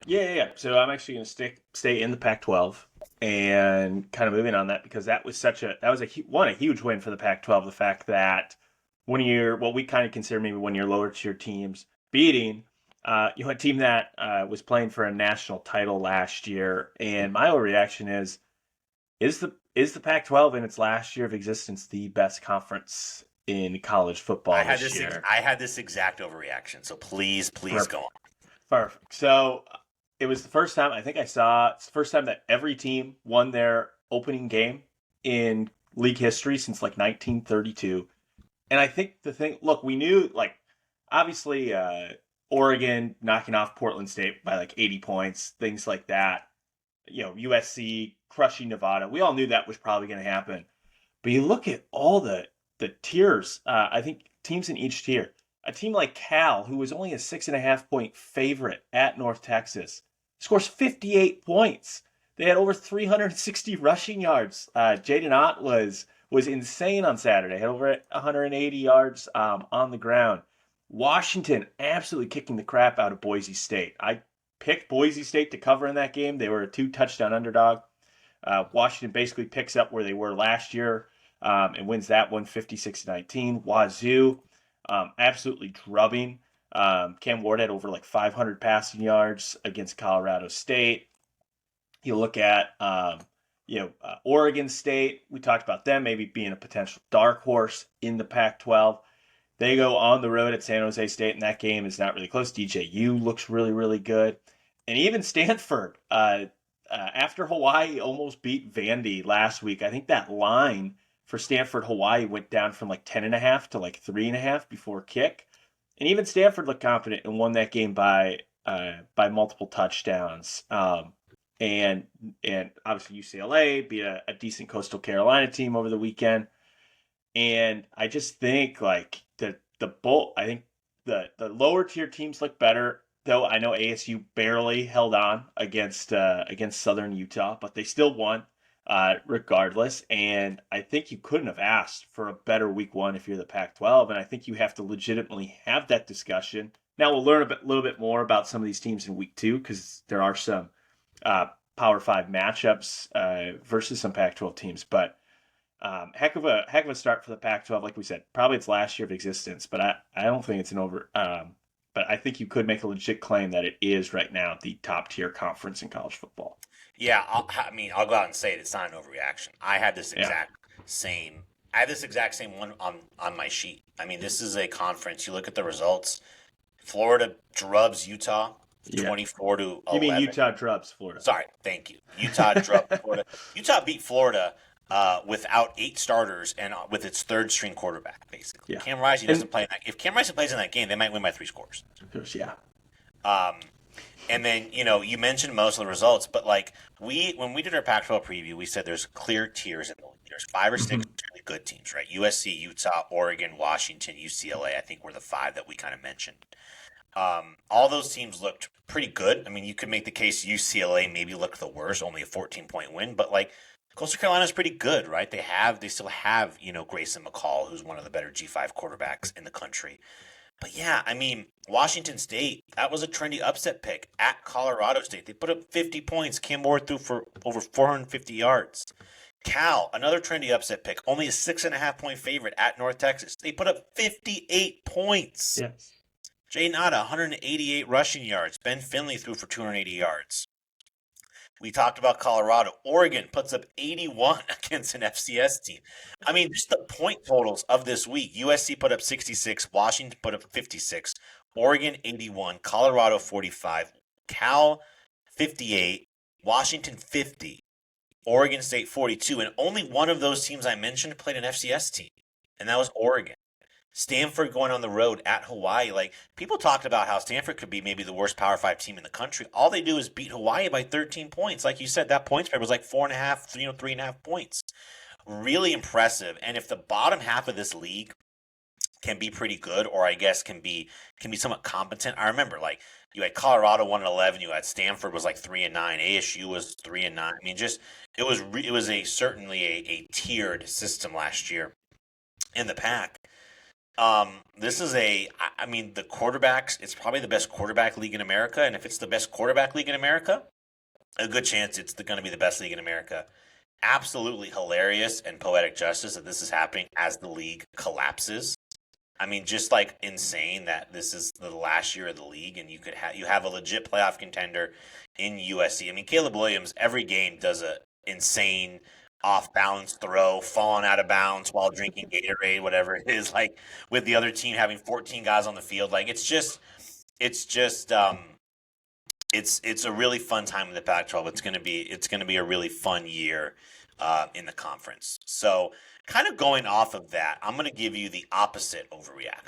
Yeah. So I'm actually going to stay in the Pac-12 and kind of moving on that because that was a huge win for the Pac-12. The fact that one of your what we kind of consider maybe one of your lower tier teams beating a team that was playing for a national title last year, and my overreaction is the Pac-12 in its last year of existence the best conference in college football this year? I had this exact overreaction. So please go Perfect. on. Perfect. So it was the first time I think I saw it's the first time that every team won their opening game in league history since like 1932. And I think the thing, look, we knew like obviously Oregon knocking off Portland State by like 80 points, things like that. USC crushing Nevada. We all knew that was probably going to happen. But you look at all the tiers. I think teams in each tier. A team like Cal, who was only a 6.5 point favorite at North Texas, scores 58 points. They had over 360 rushing yards. Jaden Ott was insane on Saturday. Had over 180 yards on the ground. Washington absolutely kicking the crap out of Boise State. I picked Boise State to cover in that game. They were a 2 touchdown underdog. Washington basically picks up where they were last year and wins that one 56-19. Wazoo absolutely drubbing. Cam Ward had over like 500 passing yards against Colorado State. You look at Oregon State. We talked about them maybe being a potential dark horse in the Pac-12. They go on the road at San Jose State, and that game is not really close. DJU looks really, really good. And even Stanford, after Hawaii almost beat Vandy last week, I think that line for Stanford Hawaii went down from like 10.5 to like 3.5 before kick. And even Stanford looked confident and won that game by multiple touchdowns. And and obviously UCLA beat a decent Coastal Carolina team over the weekend. And I just think like I think the lower tier teams look better. Though I know ASU barely held on against Southern Utah, but they still won regardless. And I think you couldn't have asked for a better week one if you're the Pac-12. And I think you have to legitimately have that discussion. Now we'll learn little bit more about some of these teams in week two because there are some uh, Power Five matchups versus some Pac-12 teams, but heck of a start for the Pac-12. Like we said, probably its last year of existence, but I don't think it's an over. But I think you could make a legit claim that it is right now the top tier conference in college football. Yeah, I'll go out and say it. It's not an overreaction. Yeah. Same. I had this exact same one on my sheet. I mean, this is a conference. You look at the results. Florida drubs Utah, Yeah. 24 to You mean 11. Utah drops Florida? Sorry, thank you. Utah drubbed Florida. Utah beat Florida without 8 starters and with its third string quarterback, basically. Yeah. Cam Rising And doesn't play in that. If Cam Rising plays in that game, they might win by 3 scores. yeah. Um, and then you mentioned most of the results, but like when we did our Pac-12 preview, we said there's clear tiers in the league. There's 5 or 6 Mm-hmm. really good teams, right? USC, Utah, Oregon, Washington, UCLA. I think were the 5 that we kind of mentioned. All those teams looked pretty good. I mean, you could make the case UCLA maybe looked the worst, only a 14-point win, but like Coastal Carolina's pretty good, right? They still have Grayson McCall, who's one of the better G5 quarterbacks in the country. But yeah, I mean, Washington State, that was a trendy upset pick at Colorado State. They put up 50 points. Cam Ward threw for over 450 yards. Cal, another trendy upset pick, only a 6.5 point favorite at North Texas. They put up 58 points. Yes. Jay Nada, 188 rushing yards. Ben Finley threw for 280 yards. We talked about Colorado. Oregon puts up 81 against an FCS team. I mean, just the point totals of this week. USC put up 66. Washington put up 56. Oregon 81. Colorado 45. Cal 58. Washington 50. Oregon State 42. And only one of those teams I mentioned played an FCS team, and that was Oregon. Stanford going on the road at Hawaii. Like, people talked about how Stanford could be maybe the worst Power 5 team in the country. All they do is beat Hawaii by 13 points. Like you said, that point spread was like 4.5, 3.5 points. Really impressive. And if the bottom half of this league can be pretty good, or I guess can be somewhat competent. I remember like you had Colorado 1-11, you had Stanford was like 3-9, ASU was 3-9. I mean, just it was certainly a tiered system last year in the pack. This is I mean, the quarterbacks, it's probably the best quarterback league in America. And if it's the best quarterback league in America, a good chance it's going to be the best league in America. Absolutely hilarious and poetic justice that this is happening as the league collapses. I mean, just like insane that this is the last year of the league, and you have a legit playoff contender in USC. I mean, Caleb Williams every game does a insane off balance throw, falling out of bounds while drinking Gatorade, whatever it is. Like with the other team having 14 guys on the field, like it's just it's a really fun time in the Pac-12. It's gonna be a really fun year in the conference. So, kind of going off of that, I'm gonna give you the opposite overreaction.